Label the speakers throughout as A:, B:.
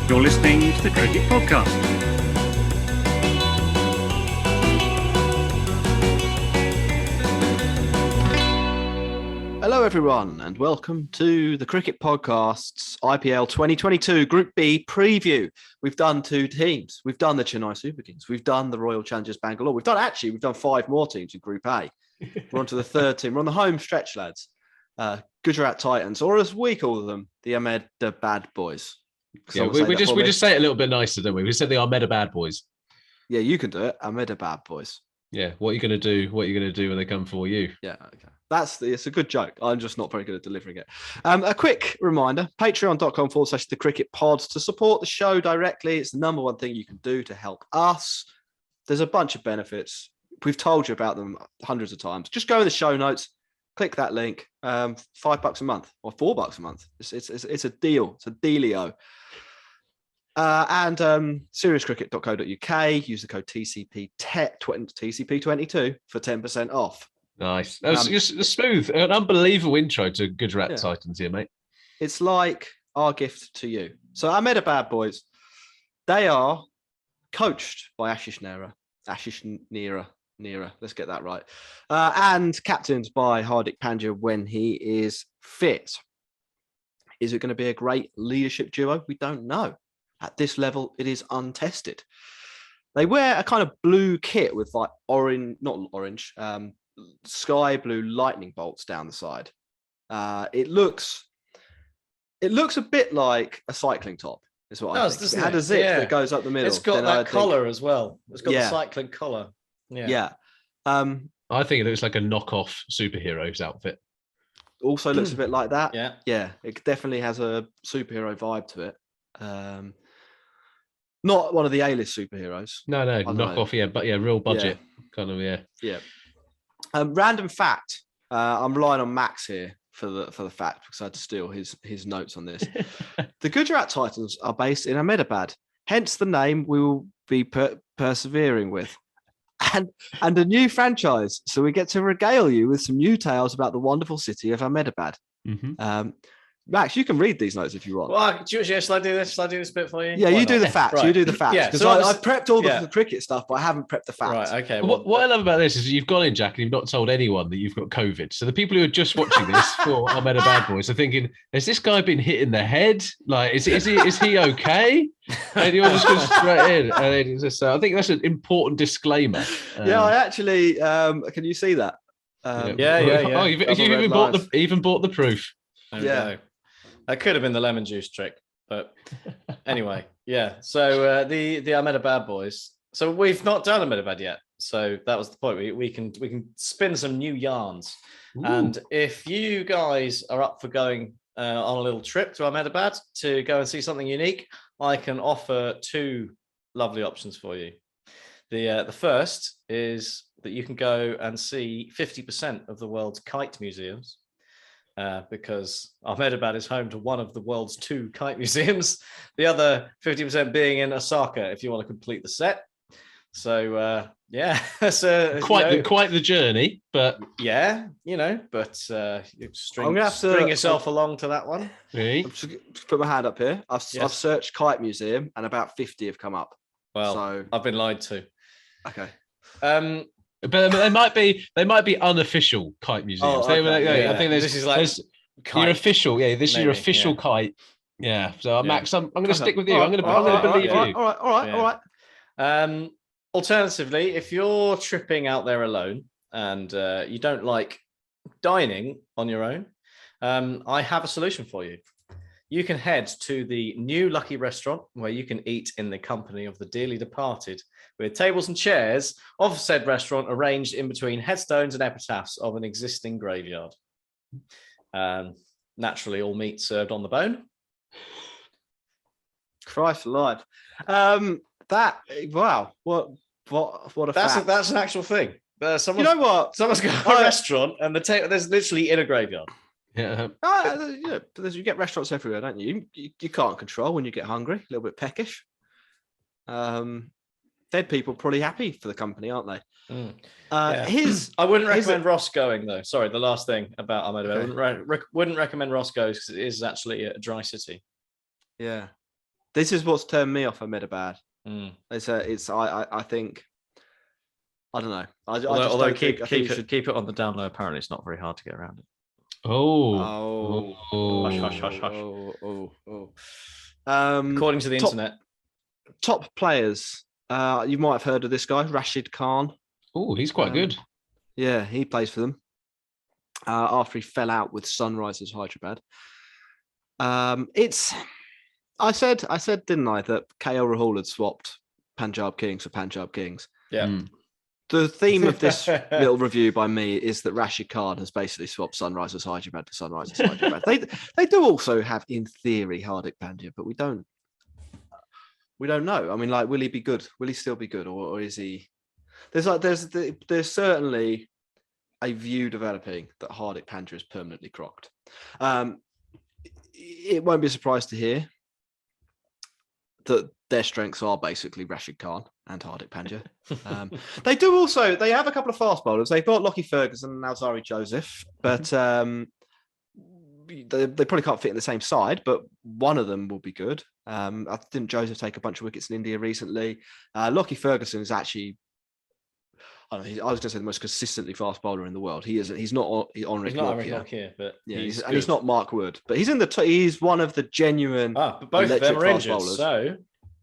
A: You're listening to the Cricket Podcast.
B: Hello, everyone, and welcome to the Cricket Podcast's IPL 2022 Group B preview. We've done two teams. We've done the Chennai Super Kings. We've done the Royal Challengers Bangalore. We've done five more teams in Group A. We're on to the third team. We're on the home stretch, lads. Gujarat Titans, or as we call them, the Ahmedabad boys.
C: Yeah, we just say it a little bit nicer, don't we? We said the Ahmedabad boys.
B: Yeah, you can do it. Ahmedabad boys.
C: Yeah, what are you going to do? What are you going to do when they come for you?
B: Yeah, okay. It's a good joke. I'm just not very good at delivering it. A quick reminder, patreon.com/the cricket pod to support the show directly. It's the number one thing you can do to help us. There's a bunch of benefits. We've told you about them hundreds of times. Just go in the show notes, click that link. $5 a month or $4 a month. It's a deal. It's a dealio. And seriouscricket.co.uk. Use the code TCP22 for 10% off.
C: Nice. That was just smooth. An unbelievable intro to Gujarat Titans here, mate.
B: It's like our gift to you. So Ahmedabad boys, they are coached by Ashish Nira. Let's get that right. And captained by Hardik Pandya when he is fit. Is it going to be a great leadership duo? We don't know. At this level, it is untested. They wear a kind of blue kit with like sky blue lightning bolts down the side. It looks a bit like a cycling top. Is what I think. It had a zip that goes up the middle.
D: It's got that collar as well. It's got the cycling collar.
B: Yeah.
C: I think it looks like a knockoff superhero's outfit.
B: Also looks a bit like that.
D: Yeah.
B: It definitely has a superhero vibe to it. Not one of the A-list superheroes.
C: No, knockoff. Yeah, but real budget kind of.
B: Yeah. Random fact. I'm relying on Max here for the fact because I had to steal his notes on this. The Gujarat Titans are based in Ahmedabad, hence the name we will be persevering with. And a new franchise, so we get to regale you with some new tales about the wonderful city of Ahmedabad.
C: Mm-hmm.
B: Max, you can read these notes if you want.
D: Well, shall I do this? Shall I do this bit for you?
B: Yeah, you do the facts.
D: Right.
B: You do the facts.
D: Yeah,
B: because
D: so
B: I've prepped all the cricket stuff, but I haven't prepped the facts.
D: Right, okay.
C: Well, what I love about this is you've gone in, Jack, and you've not told anyone that you've got COVID. So the people who are just watching this for Ahmedabad boys are thinking, has this guy been hit in the head? Like, is he okay? And you're just going straight in. And it's just, I think that's an important disclaimer.
B: I actually, can you see that?
D: Yeah.
C: Oh, you've even bought the proof.
D: There we go. That could have been the lemon juice trick, but anyway, yeah. So the Ahmedabad boys. So we've not done Ahmedabad yet. So that was the point. We can spin some new yarns. Ooh. And if you guys are up for going on a little trip to Ahmedabad to go and see something unique, I can offer two lovely options for you. The first is that you can go and see 50% of the world's kite museums. Because Ahmedabad is home to one of the world's two kite museums, the other 50% being in Osaka, if you want to complete the set. So, that's
C: quite the journey, but
B: you
D: string yourself along to that one.
C: Really?
B: I'm just put my hand up here. I've searched kite museum, and about 50 have come up.
D: Well, so I've been lied to.
B: Okay.
C: But they might be unofficial kite museums. I think this is like your official. Yeah, this is your official kite. Yeah. So Max, I'm going to stick with you. I'm going to believe you.
B: All
D: right. Alternatively, if you're tripping out there alone and you don't like dining on your own, I have a solution for you. You can head to the new Lucky restaurant where you can eat in the company of the dearly departed, with tables and chairs of said restaurant arranged in between headstones and epitaphs of an existing graveyard. Naturally, all meat served on the bone.
B: Christ alive. Wow. What a fact.
D: That's an actual thing.
B: You know what?
D: Someone's got a restaurant and there's literally in a graveyard.
C: Yeah.
B: You get restaurants everywhere, don't you? You can't control when you get hungry, a little bit peckish. Dead people probably happy for the company, aren't they?
D: I wouldn't recommend Ross going though. Sorry, the last thing about Ahmedabad. Okay. Wouldn't recommend Ross goes because it is actually a dry city.
B: Yeah. This is what's turned me off Ahmedabad.
D: Mm.
B: I think. I don't know.
D: Although keep it on the down low. Apparently, it's not very hard to get around it.
C: Oh.
D: Hush, hush, hush, hush.
B: Oh.
D: According to the internet.
B: Top players. You might have heard of this guy, Rashid Khan.
C: Oh, he's quite good.
B: Yeah, he plays for them. After he fell out with Sunrisers Hyderabad. I said, didn't I, that KL Rahul had swapped Punjab Kings for Punjab Kings.
D: Yeah.
C: Mm.
B: The theme of this little review by me is that Rashid Khan has basically swapped Sunrisers Hyderabad to Sunrisers Hyderabad. They do also have, in theory, Hardik Pandya, but we don't know. I mean, like, will he be good? Will he still be good, or is he? There's certainly a view developing that Hardik Pandya is permanently crocked. It won't be a surprise to hear that their strengths are basically Rashid Khan and Hardik Pandya. They have a couple of fast bowlers. They've got Lockie Ferguson and Alzari Joseph, but they probably can't fit in the same side, but one of them will be good. I didn't Joseph take a bunch of wickets in India recently. Lockie Ferguson is actually, I was going to say the most consistently fast bowler in the world. He isn't. He's not on Rick
D: here, but
B: yeah, he's not Mark Wood, but he's he's one of the genuine.
D: But both of them are injured,
B: bowlers.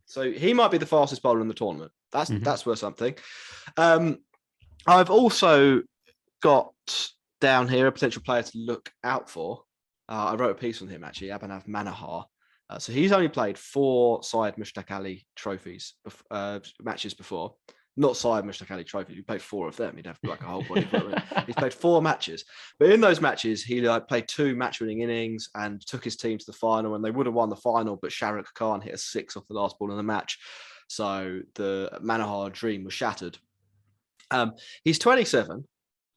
B: So he might be the fastest bowler in the tournament. That's worth something. I've also got down here a potential player to look out for. I wrote a piece on him actually, Abhinav Manohar. So he's only played 4 Syed Mushtaq Ali trophies matches before. Not Syed Mushtaq Ali trophies. He played 4 of them. He'd have like a whole body. He's played 4 matches, but in those matches he played 2 match-winning innings and took his team to the final. And they would have won the final, but Shahrukh Khan hit a 6 off the last ball in the match, so the Manohar dream was shattered. He's 27.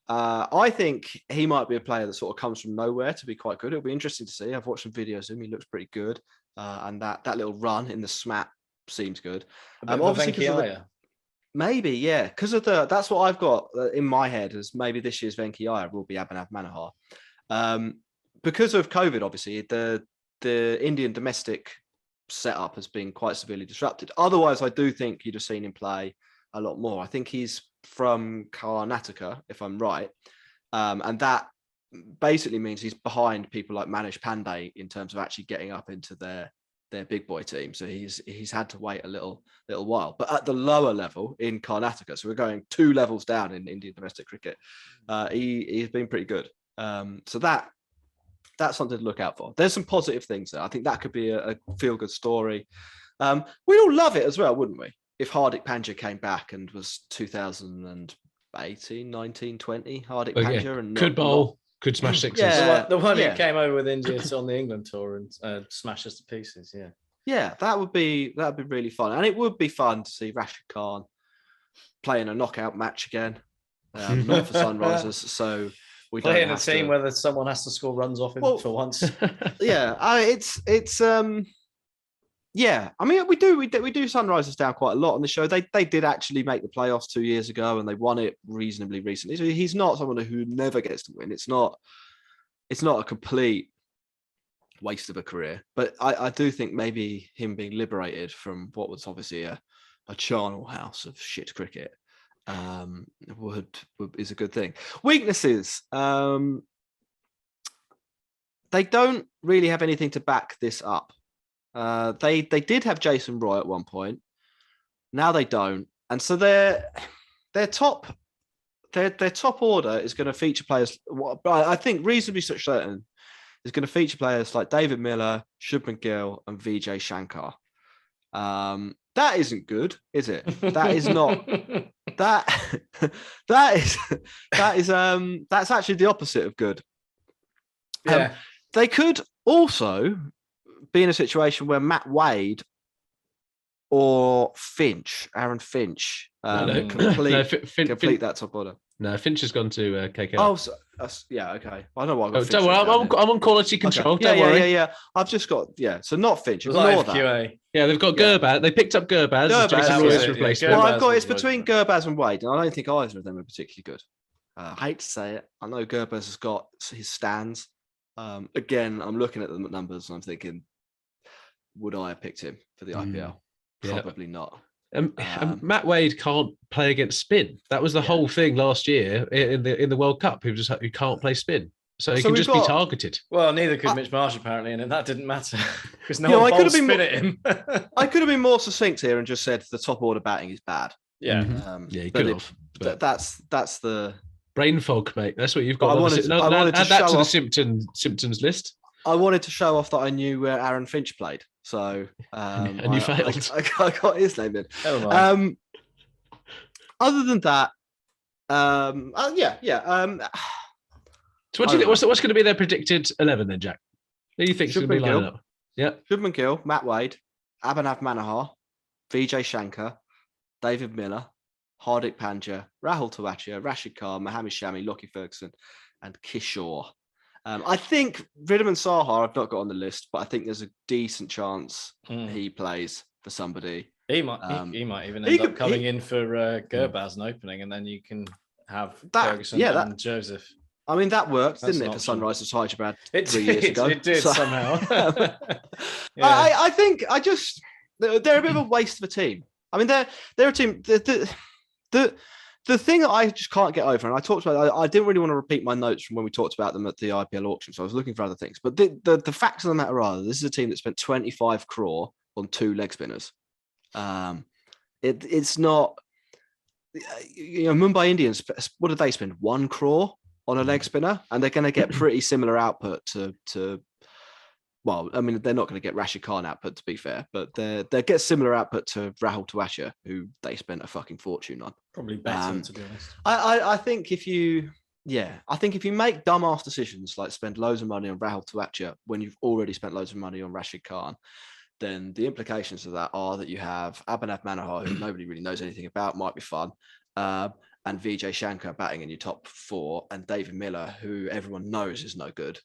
B: I think he might be a player that sort of comes from nowhere to be quite good. It'll be interesting to see. I've watched some videos of him. He looks pretty good, and that little run in the SMAT seems good. Obviously, maybe, yeah, because of that's what I've got in my head as maybe this year's Venki will be Abhinav Manohar. Because of COVID, obviously, the Indian domestic setup has been quite severely disrupted. Otherwise, I do think you'd have seen him play a lot more. I think he's from Karnataka, if I'm right, and that basically means he's behind people like Manish Pandey in terms of actually getting up into their big boy team. So he's had to wait a little while. But at the lower level in Karnataka, so we're going 2 levels down in Indian domestic cricket, he's been pretty good. So that's something to look out for. There's some positive things there. I think that could be a feel-good story. We'd all love it as well, wouldn't we? If Hardik Pandya came back and was 2018, 19, 20, Hardik Pandya and
C: could bowl, could smash sixes.
B: Yeah,
D: the one who came over with India on the England tour and smashed us to pieces. Yeah,
B: that'd be really fun, and it would be fun to see Rashid Khan playing a knockout match again, not for Sunrisers. So we
D: playing a team where someone has to score runs off him for once. Yeah, I mean, we do Sunrisers down quite a lot on the show. They did actually make the playoffs 2 years ago, and they won it reasonably recently. So he's not someone who never gets to win. It's not a complete waste of a career. But I do think maybe him being liberated from what was obviously a charnel house of shit cricket is a good thing. Weaknesses. They don't really have anything to back this up. They did have Jason Roy at one point. Now they don't, and so their top order is going to feature players. I think reasonably certain is going to feature players like David Miller, Shubman Gill, and Vijay Shankar. That isn't good, is it? That is not. That's actually the opposite of good. Yeah.
B: They could also be in a situation where Matt Wade or Aaron Finch, complete that top order.
C: No, Finch has gone to KKR.
B: Oh, yeah, okay. I know what I got.
C: Don't worry, I'm on quality control.
B: Okay.
C: Don't worry.
B: Yeah. I've just got So not Finch.
D: Live
B: that.
D: QA.
C: Yeah, they've got Gurbaz. They picked up Gurbaz as Jason Roy's replacement.
B: Well, I've got it's between Gurbaz and Wade, and I don't think either of them are particularly good. I hate to say it. I know Gurbaz has got his stands. Again, I'm looking at the numbers and I'm thinking would I have picked him for the IPL?
C: Yeah.
B: Probably not.
C: Matt Wade can't play against spin. That was the whole thing last year in the World Cup. He can't play spin, so he can just be targeted.
D: Well, neither could Mitch Marsh apparently, and that didn't matter because no one bowled spin at him.
B: I could have been more succinct here and just said the top order batting is bad.
D: Yeah,
C: he could have.
B: That's the
C: brain fog, mate. That's what you've got.
B: I wanted to
C: add that to the symptoms list.
B: I wanted to show off that I knew where Aaron Finch played, so
C: and you failed.
B: I got his name in. Other than that,
C: So what do you think? What's going to be their predicted 11 then, Jack? Who do you think is going to be lining up? Yeah,
B: Shubman Gill, Matt Wade, Abhinav Manohar, Vijay Shankar, David Miller, Hardik Pandya, Rahul Tewatia, Rashid Khan, Mohammad Shami, Lockie Ferguson, and Kishore. I think Ridham and Saha I've not got on the list, but I think there's a decent chance he plays for somebody.
D: He might even end up coming in for Gurbaz an opening, and then you can have Ferguson and Joseph.
B: I mean, that worked, didn't it, for Sunrisers Hyderabad 3 years ago?
D: It did somehow.
B: I think they're a bit of a waste of a team. I mean, they're a team. The thing that I just can't get over, and I talked about, I didn't really want to repeat my notes from when we talked about them at the IPL auction, so I was looking for other things. But the facts of the matter are, this is a team that spent 25 crore on 2 leg spinners. It's not, Mumbai Indians, what did they spend? 1 crore on a leg spinner, and they're going to get pretty similar output to. Well, I mean, they're not going to get Rashid Khan output, to be fair, but they get similar output to Rahul Tewatia, who they spent a fucking fortune on.
D: Probably better, to be honest.
B: I think if you make dumbass decisions like spend loads of money on Rahul Tewatia when you've already spent loads of money on Rashid Khan, then the implications of that are that you have Abhinav Manohar, who nobody really knows anything about, might be fun, and Vijay Shankar batting in your top 4, and David Miller, who everyone knows is no good.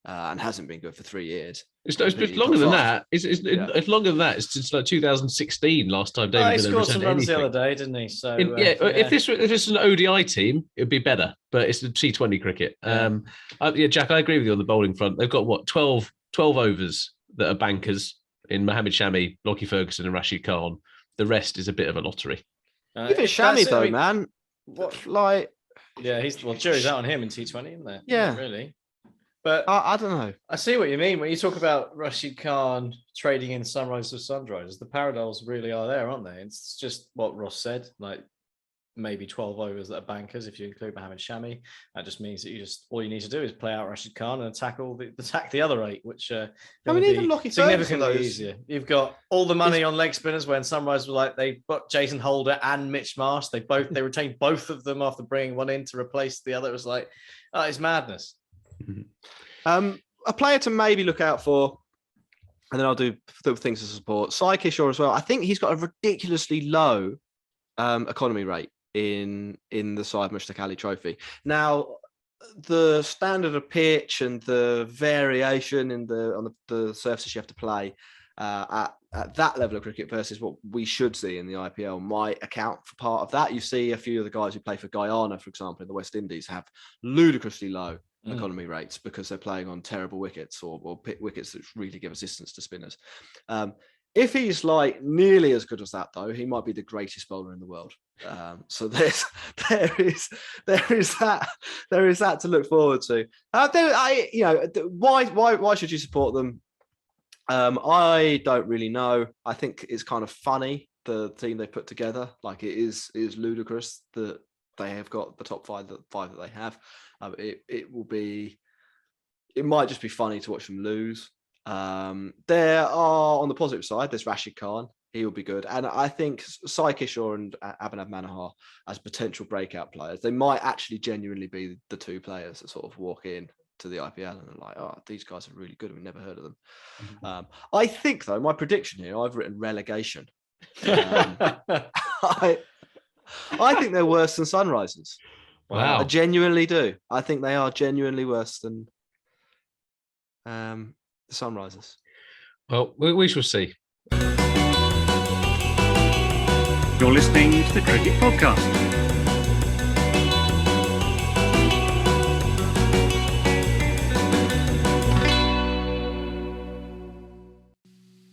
B: And hasn't been good for 3 years.
C: It's longer than that. It's longer than that. It's since like 2016 last time David Miller
D: scored some runs the other day, didn't he? So
C: if this was an ODI team, it'd be better. But it's a T20 cricket. Jack, I agree with you on the bowling front. They've got 12 overs that are bankers in Mohammad Shami, Lockie Ferguson, and Rashid Khan. The rest is a bit of a lottery.
B: Even Shami though, man.
D: Jury's out on him in T20, isn't there?
B: Yeah,
D: really. But
B: I don't know.
D: I see what you mean when you talk about Rashid Khan trading in Sunrisers of Sunrisers. The parallels really are there, aren't they? It's just what Ross said, like maybe 12 overs that are bankers if you include Mohammad Shami. That just means that all you need to do is play out Rashid Khan and attack the other 8, which
B: even Lockie
D: significantly easier. You've got all the money on leg spinners when Sunrise were like they got Jason Holder and Mitch Marsh. They retained both of them after bringing one in to replace the other. It was like, it's madness.
B: A player to maybe look out for, and then I'll do things to support Sai Kishore as well. I think he's got a ridiculously low economy rate in the Syed Mushtaq Ali Trophy. Now, the standard of pitch and the variation on the surfaces you have to play at that level of cricket versus what we should see in the IPL might account for part of that. You see a few of the guys who play for Guyana, for example, in the West Indies, have ludicrously low economy rates because they're playing on terrible wickets or wickets that really give assistance to spinners. If he's like nearly as good as that, though, he might be the greatest bowler in the world. So there is that to look forward to. Why should you support them? I don't really know. I think it's kind of funny, the team they put together. Like it is ludicrous that they have got the top five that they have. It might just be funny to watch them lose. There are, on the positive side, there's Rashid Khan. He will be good. And I think Sai Kishore and Abhinav Manohar as potential breakout players, they might actually genuinely be the 2 players that sort of walk in to the IPL and are like, these guys are really good. We've never heard of them. I think, though, my prediction here, I've written relegation. I think they're worse than Sunrisers.
C: Wow.
B: I genuinely do. I think they are genuinely worse than the Sunrisers.
C: Well, we shall see.
A: You're listening to the Cricket Podcast.